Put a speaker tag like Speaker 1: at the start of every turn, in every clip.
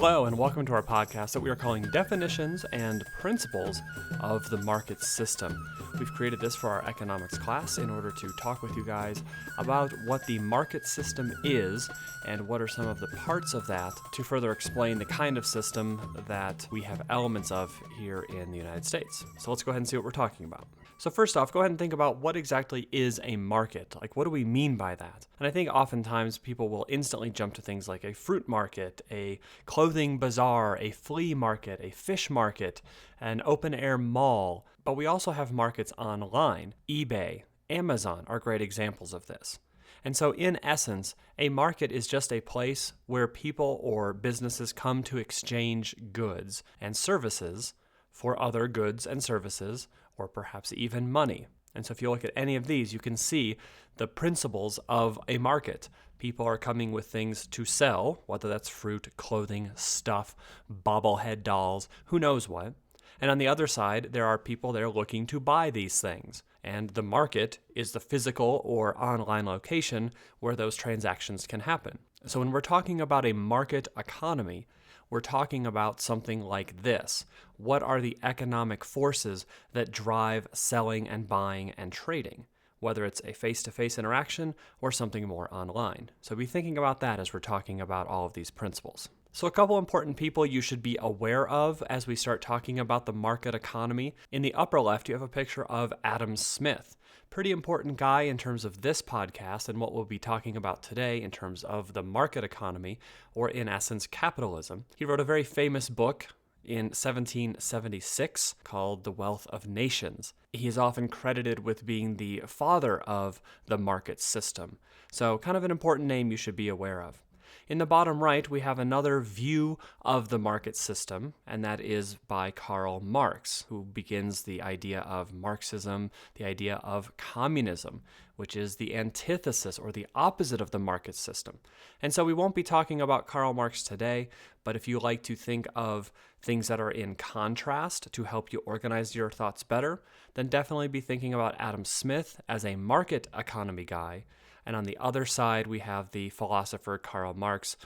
Speaker 1: Hello, and welcome to our podcast that we are calling Definitions and Principles of the Market System. We've created this for our economics class in order to talk with you guys about what the market system is and what are some of the parts of that to further explain the kind of system that we have elements of here in the United States. So let's go ahead and see what we're talking about. So first off, go ahead and think about what exactly is a market. Like, what do we mean by that? And I think oftentimes people will instantly jump to things like a fruit market, a clothing bazaar, a flea market, a fish market, an open-air mall. But we also have markets online. eBay, Amazon are great examples of this. And so in essence, a market is just a place where people or businesses come to exchange goods and services for other goods and services, or perhaps even money. And so if you look at any of these, you can see the principles of a market. People are coming with things to sell, whether that's fruit, clothing, stuff, bobblehead dolls, who knows what. And on the other side, there are people that are looking to buy these things. And the market is the physical or online location where those transactions can happen. So when we're talking about a market economy, we're talking about something like this. What are the economic forces that drive selling and buying and trading, whether it's a face-to-face interaction or something more online? So be thinking about that as we're talking about all of these principles. So a couple important people you should be aware of as we start talking about the market economy. In the upper left, you have a picture of Adam Smith. Pretty important guy in terms of this podcast and what we'll be talking about today in terms of the market economy, or in essence, capitalism. He wrote a very famous book in 1776 called The Wealth of Nations. He is often credited with being the father of the market system. So kind of an important name you should be aware of. In the bottom right, we have another view of the market system, and that is by Karl Marx, who begins the idea of Marxism, the idea of communism, which is the antithesis or the opposite of the market system. And so we won't be talking about Karl Marx today, but if you like to think of things that are in contrast to help you organize your thoughts better, then definitely be thinking about Adam Smith as a market economy guy. And on the other side, we have the philosopher Karl Marx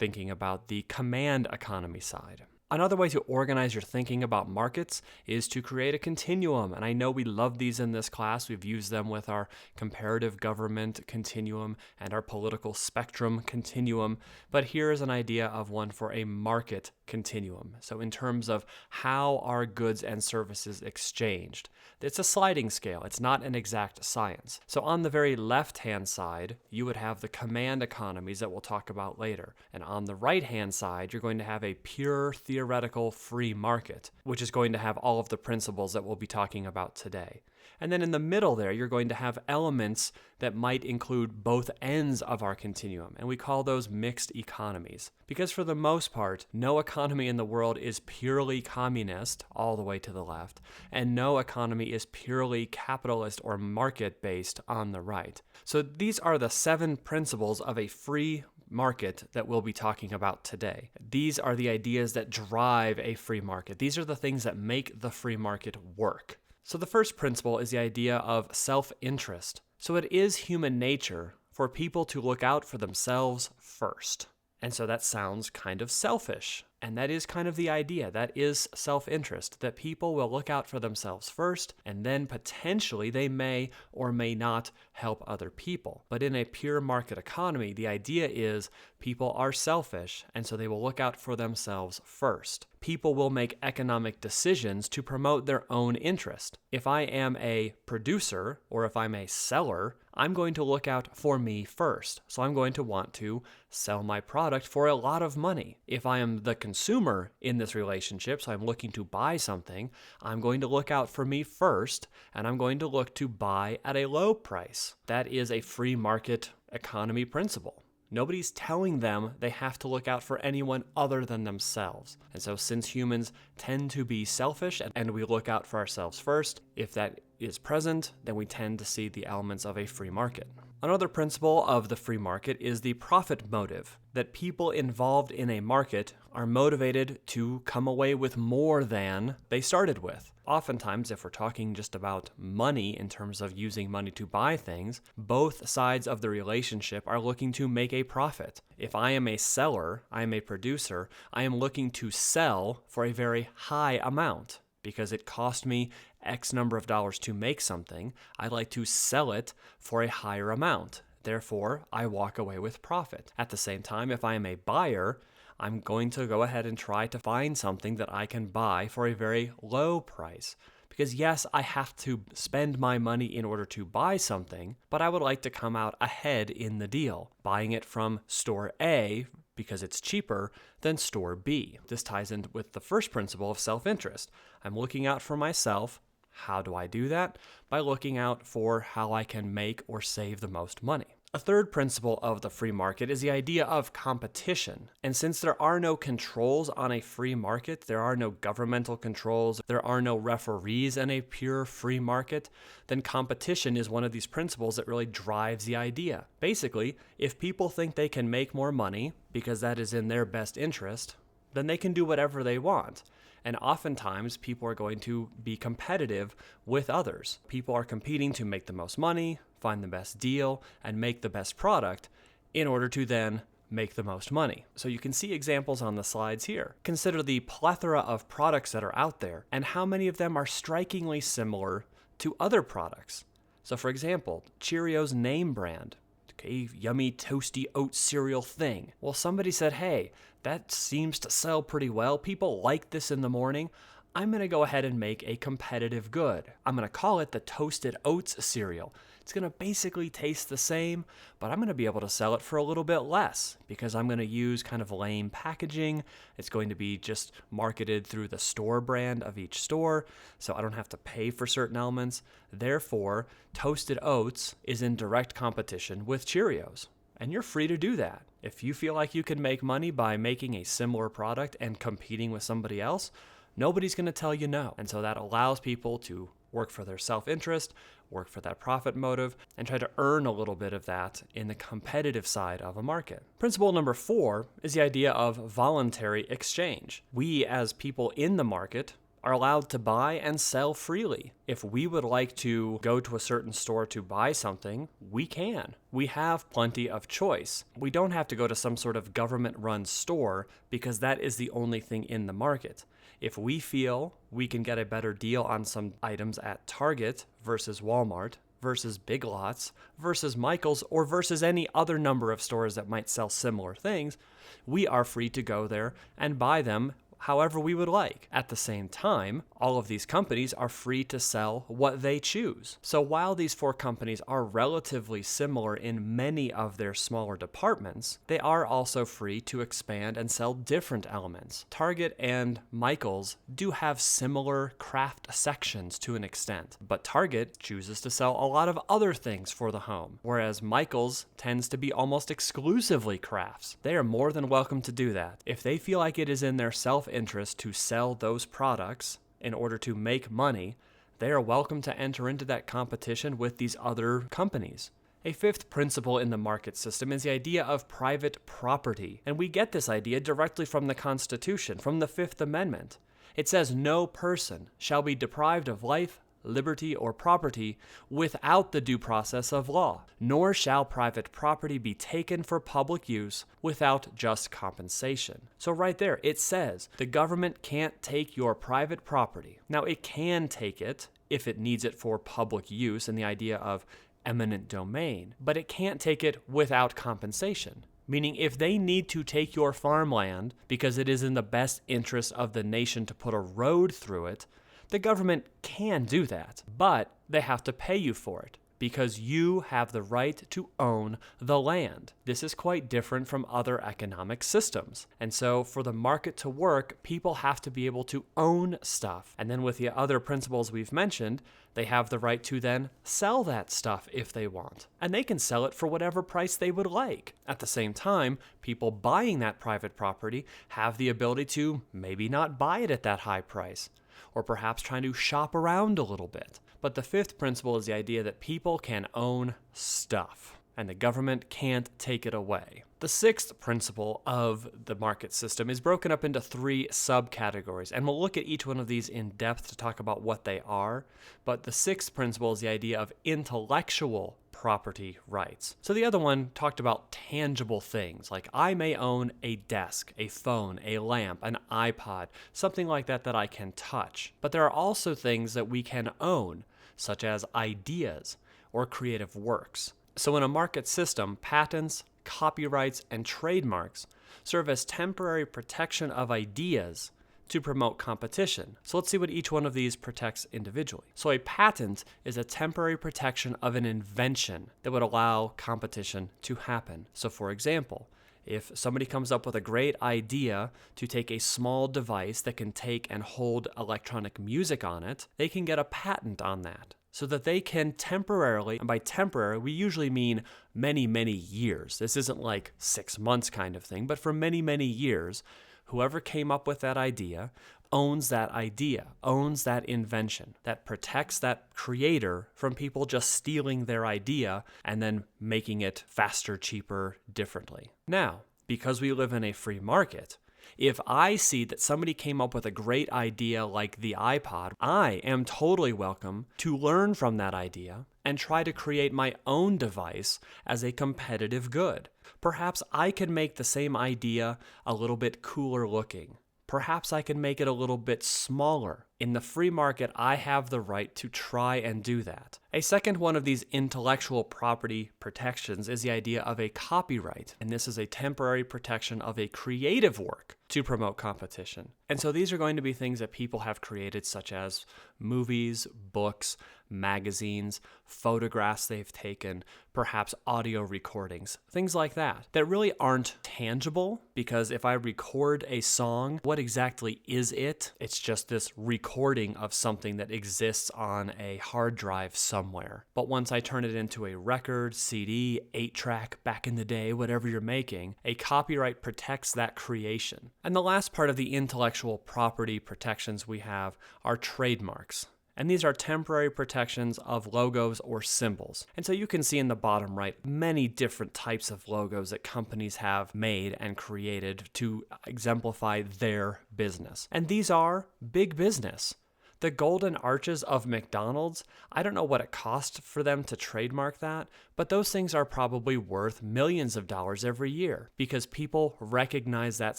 Speaker 1: thinking about the command economy side. Another way to organize your thinking about markets is to create a continuum. And I know we love these in this class. We've used them with our comparative government continuum and our political spectrum continuum. But here is an idea of one for a market continuum. So in terms of how are goods and services exchanged, it's a sliding scale. It's not an exact science. So on the very left-hand side, you would have the command economies that we'll talk about later. And on the right-hand side, you're going to have a pure theoretical free market, which is going to have all of the principles that we'll be talking about today. And then in the middle there, you're going to have elements that might include both ends of our continuum, and we call those mixed economies. Because for the most part, no economy in the world is purely communist, all the way to the left, and no economy is purely capitalist or market-based on the right. So these are the 7 principles of a free market that we'll be talking about today. These are the ideas that drive a free market. These are the things that make the free market work. So the first principle is the idea of self-interest. So it is human nature for people to look out for themselves first. And so that sounds kind of selfish. And that is kind of the idea. That is self-interest, that people will look out for themselves first, and then potentially they may or may not help other people. But in a pure market economy, the idea is people are selfish, and so they will look out for themselves first. People will make economic decisions to promote their own interest. If I am a producer or if I'm a seller, I'm going to look out for me first. So I'm going to want to sell my product for a lot of money. If I am the consumer in this relationship, so I'm looking to buy something, I'm going to look out for me first, and I'm going to look to buy at a low price. That is a free market economy principle. Nobody's telling them they have to look out for anyone other than themselves. And so since humans tend to be selfish and we look out for ourselves first, if that is present, then we tend to see the elements of a free market. Another principle of the free market is the profit motive, that people involved in a market are motivated to come away with more than they started with. Oftentimes, if we're talking just about money in terms of using money to buy things, both sides of the relationship are looking to make a profit. If I am a seller, I am a producer, I am looking to sell for a very high amount because it cost me X number of dollars to make something. I like to sell it for a higher amount. Therefore, I walk away with profit. At the same time, if I am a buyer, I'm going to go ahead and try to find something that I can buy for a very low price. Because yes, I have to spend my money in order to buy something, but I would like to come out ahead in the deal, buying it from store A because it's cheaper than store B. This ties in with the first principle of self-interest. I'm looking out for myself. How do I do that? By looking out for how I can make or save the most money. A third principle of the free market is the idea of competition. And since there are no controls on a free market, there are no governmental controls, there are no referees in a pure free market, then competition is one of these principles that really drives the idea. Basically, if people think they can make more money because that is in their best interest, then they can do whatever they want. And oftentimes, people are going to be competitive with others. People are competing to make the most money, find the best deal, and make the best product in order to then make the most money. So you can see examples on the slides here. Consider the plethora of products that are out there and how many of them are strikingly similar to other products. So for example, Cheerios name brand. Okay, yummy toasty oat cereal thing. Well, somebody said, hey, that seems to sell pretty well. People like this in the morning. I'm going to go ahead and make a competitive good. I'm going to call it the Toasted Oats cereal. It's going to basically taste the same, but I'm going to be able to sell it for a little bit less because I'm going to use kind of lame packaging. It's going to be just marketed through the store brand of each store, so I don't have to pay for certain elements. Therefore, Toasted Oats is in direct competition with Cheerios, and you're free to do that. If you feel like you can make money by making a similar product and competing with somebody else, nobody's going to tell you no. And so that allows people to work for their self-interest, work for that profit motive, and try to earn a little bit of that in the competitive side of a market. Principle number 4 is the idea of voluntary exchange. We, as people in the market, are allowed to buy and sell freely. If we would like to go to a certain store to buy something, we can. We have plenty of choice. We don't have to go to some sort of government-run store because that is the only thing in the market. If we feel we can get a better deal on some items at Target versus Walmart, versus Big Lots, versus Michael's, or versus any other number of stores that might sell similar things, we are free to go there and buy them however we would like. At the same time, all of these companies are free to sell what they choose. So while these 4 companies are relatively similar in many of their smaller departments, they are also free to expand and sell different elements. Target and Michael's do have similar craft sections to an extent, but Target chooses to sell a lot of other things for the home, whereas Michael's tends to be almost exclusively crafts. They are more than welcome to do that. If they feel like it is in their self-interest to sell those products in order to make money, they are welcome to enter into that competition with these other companies. A 5th principle in the market system is the idea of private property, and we get this idea directly from the Constitution, from the 5th Amendment. It says, "No person shall be deprived of life, liberty, or property without the due process of law, nor shall private property be taken for public use without just compensation." So right there, it says the government can't take your private property. Now, it can take it if it needs it for public use in the idea of eminent domain, but it can't take it without compensation. Meaning if they need to take your farmland because it is in the best interest of the nation to put a road through it, the government can do that, but they have to pay you for it because you have the right to own the land. This is quite different from other economic systems. And so for the market to work, people have to be able to own stuff. And then with the other principles we've mentioned, they have the right to then sell that stuff if they want. And they can sell it for whatever price they would like. At the same time, people buying that private property have the ability to maybe not buy it at that high price, or perhaps trying to shop around a little bit. But the 5th principle is the idea that people can own stuff. and the government can't take it away. The sixth principle of the market system is broken up into 3 subcategories, and we'll look at each one of these in depth to talk about what they are. But the sixth principle is the idea of intellectual property rights. So the other one talked about tangible things, like I may own a desk, a phone, a lamp, an iPod, something like that that I can touch. But there are also things that we can own, such as ideas or creative works. So in a market system, patents, copyrights, and trademarks serve as temporary protection of ideas to promote competition. So let's see what each one of these protects individually. So a patent is a temporary protection of an invention that would allow competition to happen. So for example, if somebody comes up with a great idea to take a small device that can take and hold electronic music on it, they can get a patent on that, so that they can temporarily, and by temporary, we usually mean many, many years. This isn't like 6 months kind of thing, but for many, many years, whoever came up with that idea, owns that invention that protects that creator from people just stealing their idea and then making it faster, cheaper, differently. Now, because we live in a free market, if I see that somebody came up with a great idea like the iPod, I am totally welcome to learn from that idea and try to create my own device as a competitive good. Perhaps I can make the same idea a little bit cooler looking. Perhaps I can make it a little bit smaller. In the free market, I have the right to try and do that. A second one of these intellectual property protections is the idea of a copyright, and this is a temporary protection of a creative work to promote competition. And so these are going to be things that people have created, such as movies, books, magazines, photographs they've taken, perhaps audio recordings, things like that really aren't tangible, because if I record a song, what exactly is it? It's just this recording of something that exists on a hard drive somewhere. But once I turn it into a record, CD, 8-track, back in the day, whatever you're making, a copyright protects that creation. And the last part of the intellectual property protections we have are trademarks. And these are temporary protections of logos or symbols. And so you can see in the bottom right many different types of logos that companies have made and created to exemplify their business. And these are big business. The golden arches of McDonald's, I don't know what it cost for them to trademark that, but those things are probably worth millions of dollars every year because people recognize that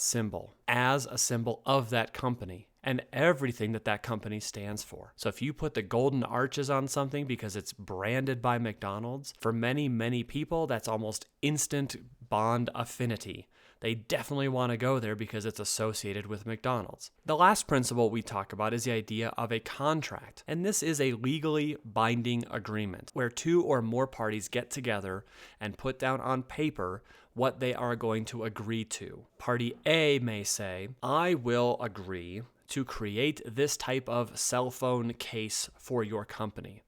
Speaker 1: symbol as a symbol of that company and everything that that company stands for. So if you put the golden arches on something because it's branded by McDonald's, for many, many people, that's almost instant bond affinity. They definitely want to go there because it's associated with McDonald's. The last principle we talk about is the idea of a contract. And this is a legally binding agreement where 2 or more parties get together and put down on paper what they are going to agree to. Party A may say, I will agree to create this type of cell phone case for your company.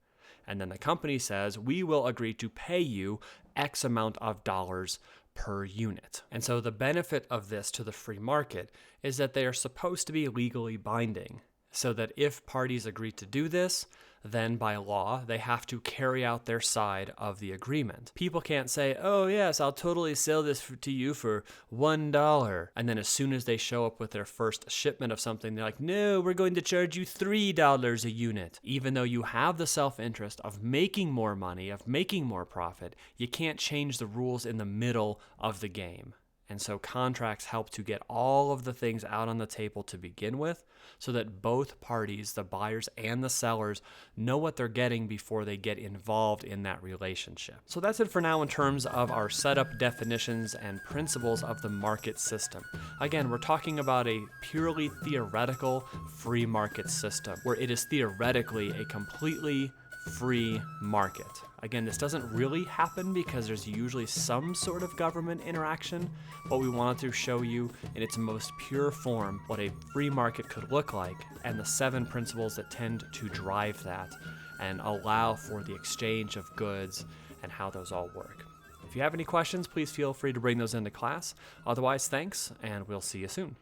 Speaker 1: And then the company says, we will agree to pay you X amount of dollars per unit. And so the benefit of this to the free market is that they are supposed to be legally binding, so that if parties agree to do this, then by law, they have to carry out their side of the agreement. People can't say, oh yes, I'll totally sell this to you for $1. And then as soon as they show up with their first shipment of something, they're like, no, we're going to charge you $3 a unit. Even though you have the self-interest of making more money, of making more profit, you can't change the rules in the middle of the game. And so contracts help to get all of the things out on the table to begin with so that both parties, the buyers and the sellers, know what they're getting before they get involved in that relationship. So that's it for now in terms of our setup, definitions, and principles of the market system. Again, we're talking about a purely theoretical free market system where it is theoretically a completely free market. Again, this doesn't really happen because there's usually some sort of government interaction, but we wanted to show you in its most pure form what a free market could look like and the 7 principles that tend to drive that and allow for the exchange of goods and how those all work. If you have any questions, please feel free to bring those into class. Otherwise, thanks, and we'll see you soon.